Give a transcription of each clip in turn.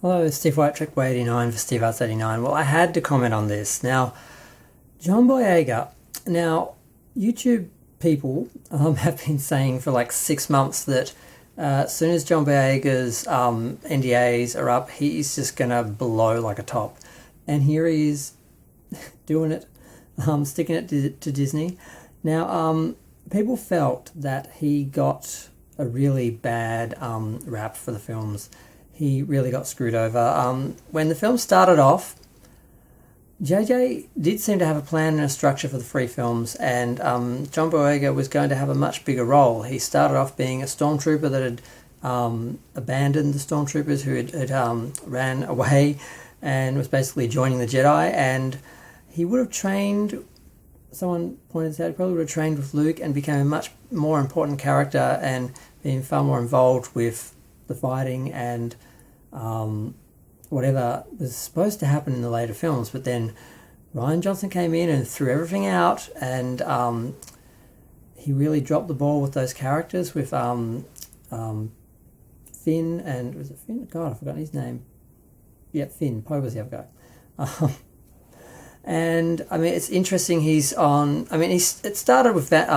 Hello, Steve White, Trickway89 for Steve Arts 89. Well, I had to comment on this. Now, John Boyega. Now, YouTube people have been saying for like 6 months that as soon as John Boyega's NDAs are up, he's just going to blow like a top. And here he is doing it, sticking it to Disney. Now, people felt that he got a really bad rap for the films. He really got screwed over. When the film started off, JJ did seem to have a plan and a structure for the three films, and John Boyega was going to have a much bigger role. He started off being a stormtrooper that had abandoned the stormtroopers who had ran away and was basically joining the Jedi, and he would have trained, someone pointed this out, he probably would have trained with Luke and became a much more important character and been far more involved with the fighting and whatever was supposed to happen in the later films. But then Rian Johnson came in and threw everything out, and he really dropped the ball with those characters with Finn and, was it Finn? God, I've forgotten his name. Yeah, Finn. Poe was the other guy. And I mean, it's interesting. He's on. I mean, it started with that.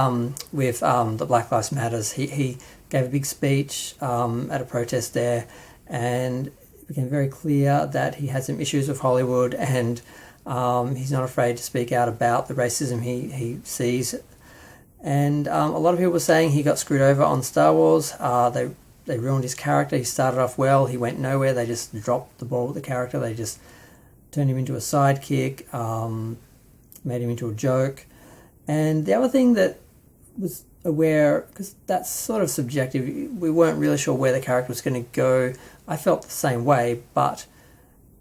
With the Black Lives Matters. He gave a big speech at a protest there, and it became very clear that he had some issues with Hollywood, and he's not afraid to speak out about the racism he sees. And a lot of people were saying he got screwed over on Star Wars. They ruined his character. He started off well. He went nowhere. They just dropped the ball with the character. They just turned him into a sidekick, made him into a joke. And the other thing that was aware, because that's sort of subjective, we weren't really sure where the character was going to go. I felt the same way, but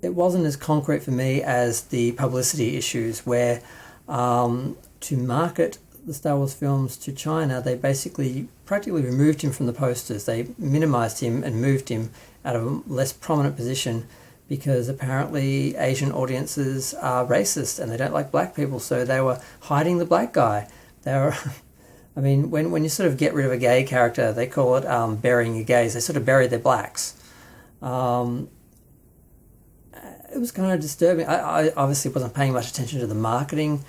it wasn't as concrete for me as the publicity issues, where to market the Star Wars films to China, they basically practically removed him from the posters. They minimized him and moved him out of a less prominent position, because apparently Asian audiences are racist and they don't like black people, so they were hiding the black guy. They were, I mean, when you sort of get rid of a gay character, they call it burying your gays. They sort of bury their blacks. It was kind of disturbing. I obviously wasn't paying much attention to the marketing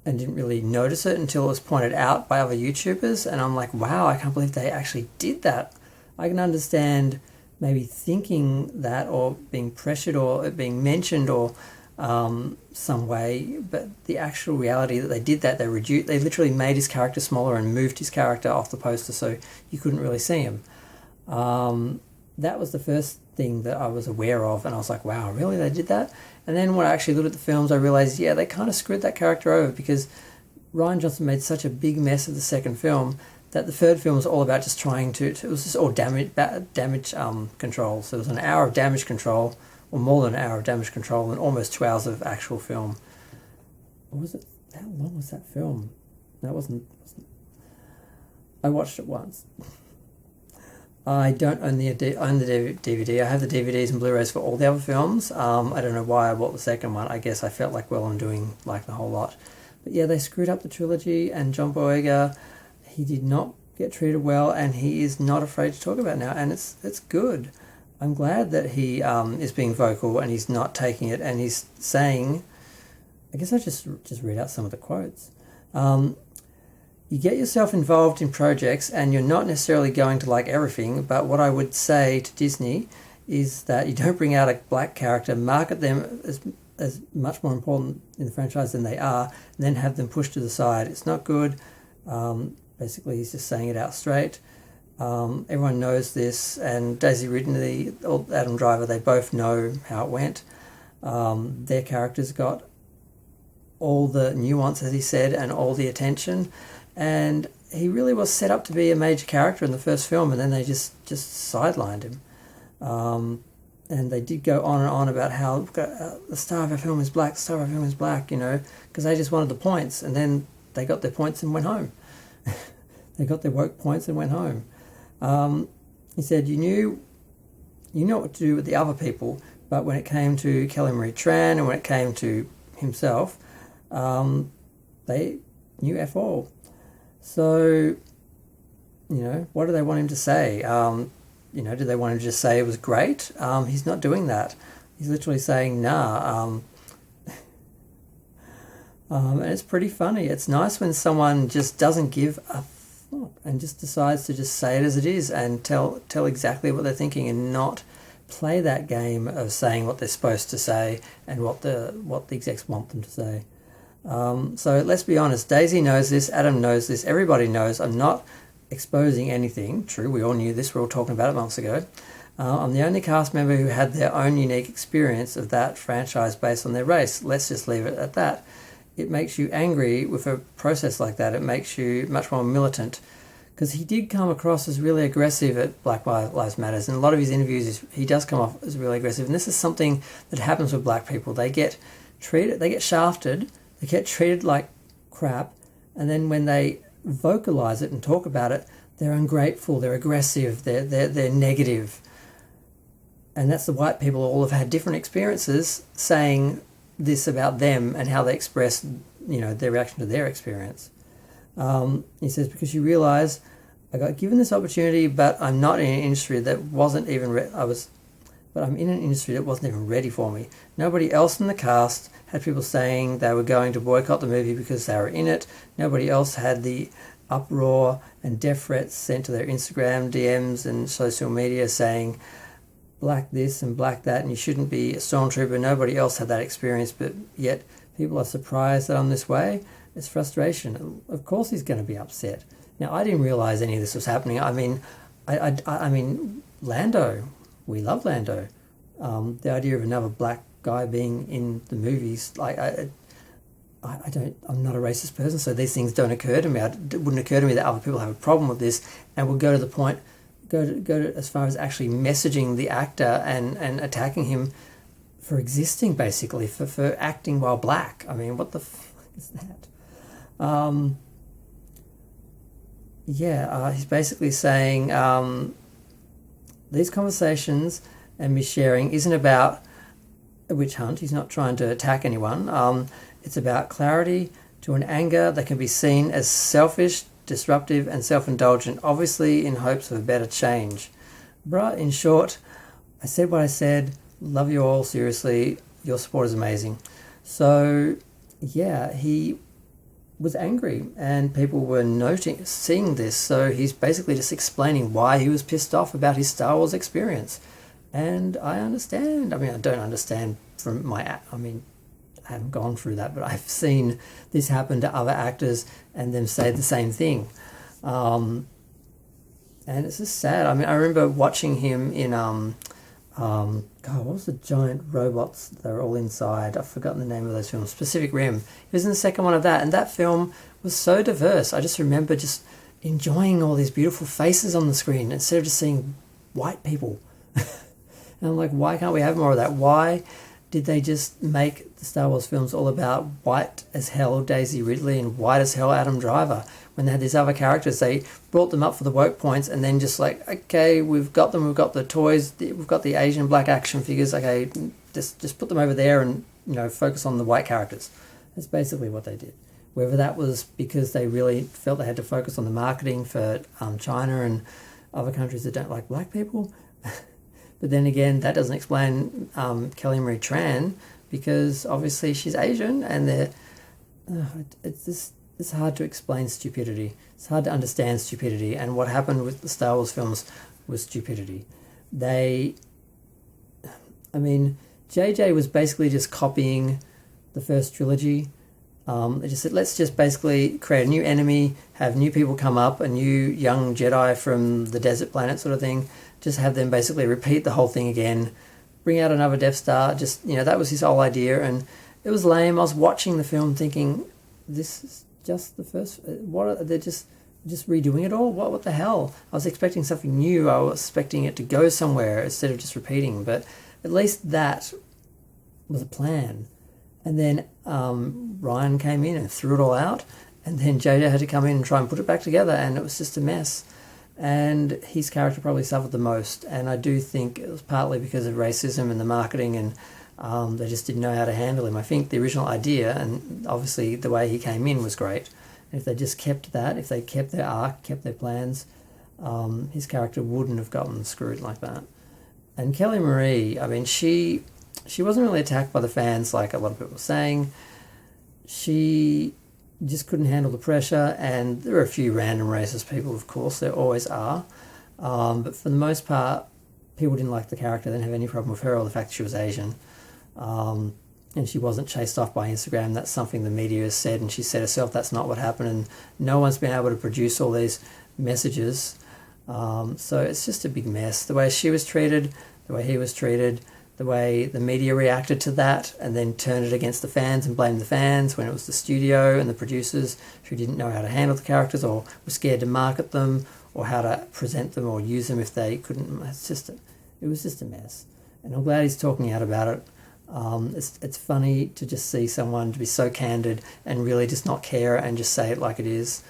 and didn't really notice it until it was pointed out by other YouTubers, and I'm like, wow, I can't believe they actually did that. I can understand maybe thinking that, or being pressured, or it being mentioned, or some way, but the actual reality that they did that, they literally made his character smaller and moved his character off the poster so you couldn't really see him. That was the first thing that I was aware of, and I was like, wow, really, they did that? And then when I actually looked at the films, I realized, yeah, they kind of screwed that character over, because Rian Johnson made such a big mess of the second film that the third film was all about just trying to it was just all damage control. So it was an hour of damage control, or more than an hour of damage control, and almost 2 hours of actual film. Or was it? How long was that film? That wasn't I watched it once. I don't own the DVD. I have the DVDs and Blu-rays for all the other films. I don't know why I bought the second one. I guess I felt like, well, I'm doing like the whole lot. But yeah, they screwed up the trilogy, and John Boyega, he did not get treated well, and he is not afraid to talk about it now, and it's good. I'm glad that he is being vocal, and he's not taking it, and he's saying, I guess I just read out some of the quotes. You get yourself involved in projects, and you're not necessarily going to like everything, but what I would say to Disney is that you don't bring out a black character, market them as much more important in the franchise than they are, and then have them pushed to the side. It's not good. Basically, he's just saying it out straight. Everyone knows this, and Daisy Ridley, Adam Driver, they both know how it went. Their characters got all the nuance, as he said, and all the attention, and he really was set up to be a major character in the first film, and then they just sidelined him. And they did go on and on about how the star of our film is black, the star of our film is black, because they just wanted the points, and then they got their points and went home. They got their woke points and went home. He said, you knew what to do with the other people, but when it came to Kelly Marie Tran and when it came to himself, they knew F all. So, what do they want him to say? do they want to just say it was great? He's not doing that. He's literally saying, nah. And it's pretty funny. It's nice when someone just doesn't give a thought and just decides to just say it as it is and tell exactly what they're thinking and not play that game of saying what they're supposed to say and what the execs want them to say. So let's be honest. Daisy knows this. Adam knows this. Everybody knows. I'm not exposing anything. True, we all knew this. We were all talking about it months ago. I'm the only cast member who had their own unique experience of that franchise based on their race. Let's just leave it at that. It makes you angry with a process like that. It makes you much more militant, because he did come across as really aggressive at Black Lives Matter. In a lot of his interviews, he does come off as really aggressive. And this is something that happens with black people. They get shafted, they get treated like crap, and then when they vocalize it and talk about it, they're ungrateful, they're aggressive, they're negative. And that's the white people all have had different experiences saying this about them and how they express, their reaction to their experience. He says, because you realise I got given this opportunity, but I'm not in an industry that wasn't even I'm in an industry that wasn't even ready for me. Nobody else in the cast had people saying they were going to boycott the movie because they were in it. Nobody else had the uproar and death threats sent to their Instagram DMs and social media saying black this and black that and you shouldn't be a stormtrooper. Nobody else had that experience, but yet people are surprised that I'm this way. It's frustration. Of course he's going to be upset. Now, I didn't realise any of this was happening. I mean, Lando, we love Lando. The idea of another black guy being in the movies, I'm not a racist person, so these things don't occur to me. It wouldn't occur to me that other people have a problem with this and will go to the point, go to as far as actually messaging the actor and attacking him for existing, basically, for acting while black. I mean, what the fuck is that? He's basically saying these conversations and me sharing isn't about a witch hunt. He's not trying to attack anyone. It's about clarity to an anger that can be seen as selfish, disruptive and self-indulgent, obviously in hopes of a better change. Bruh, in short, I said what I said. Love you all, seriously. Your support is amazing. So, yeah, he was angry and people were seeing this. So he's basically just explaining why he was pissed off about his Star Wars experience. And I understand. I mean, I don't understand I haven't gone through that, but I've seen this happen to other actors and them say the same thing. And it's just sad. I mean, I remember watching him in, what was the giant robots that were all inside? I've forgotten the name of those films. Pacific Rim. He was in the second one of that, and that film was so diverse. I just remember just enjoying all these beautiful faces on the screen instead of just seeing white people. And I'm like, why can't we have more of that? Why did they just make the Star Wars films all about white as hell Daisy Ridley and white as hell Adam Driver? When they had these other characters, they brought them up for the woke points and then just like, okay, we've got them, we've got the toys, we've got the Asian black action figures, okay, just put them over there and, focus on the white characters. That's basically what they did. Whether that was because they really felt they had to focus on the marketing for China and other countries that don't like black people. But then again, that doesn't explain Kelly Marie Tran, because obviously she's Asian, and it's hard to explain stupidity. It's hard to understand stupidity, and what happened with the Star Wars films was stupidity. JJ was basically just copying the first trilogy. They just said, let's just basically create a new enemy, have new people come up, a new young Jedi from the desert planet sort of thing, just have them basically repeat the whole thing again, bring out another Death Star, that was his whole idea, and it was lame. I was watching the film thinking, this is just the first, they're just redoing it all? What the hell? I was expecting something new. I was expecting it to go somewhere instead of just repeating, but at least that was a plan. And then Ryan came in and threw it all out, and then JJ had to come in and try and put it back together, and it was just a mess. And his character probably suffered the most, and I do think it was partly because of racism and the marketing, and they just didn't know how to handle him. I think the original idea, and obviously the way he came in, was great. And if they just kept that, if they kept their arc, kept their plans, his character wouldn't have gotten screwed like that. And Kelly Marie, I mean, she wasn't really attacked by the fans like a lot of people were saying. She just couldn't handle the pressure, and there were a few random racist people, of course, there always are. But for the most part, people didn't like the character, they didn't have any problem with her or the fact that she was Asian. And she wasn't chased off by Instagram. That's something the media has said, and she said herself that's not what happened, and no one's been able to produce all these messages. So it's just a big mess. The way she was treated, the way he was treated, the way the media reacted to that and then turned it against the fans and blamed the fans when it was the studio and the producers who didn't know how to handle the characters or were scared to market them or how to present them or use them if they couldn't. It was just a mess. And I'm glad he's talking out about it. It's funny to just see someone to be so candid and really just not care and just say it like it is,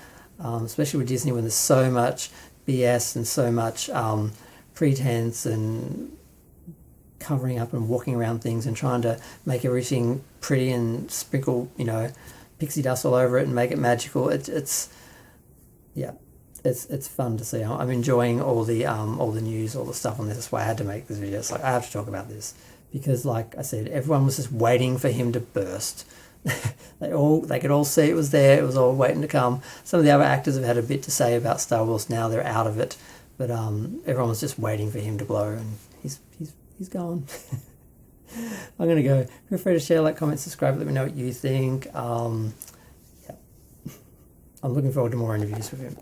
especially with Disney when there's so much BS and so much pretense and covering up and walking around things and trying to make everything pretty and sprinkle, pixie dust all over it and make it magical. It's fun to see. I'm enjoying all the news, all the stuff on this. That's why I had to make this video. It's like I have to talk about this because, like I said, everyone was just waiting for him to burst. They could all see it was there. It was all waiting to come. Some of the other actors have had a bit to say about Star Wars. Now they're out of it, but everyone was just waiting for him to blow, and he's gone. I'm gonna go. Feel free to share, like, comment, subscribe. Let me know what you think. I'm looking forward to more interviews with him.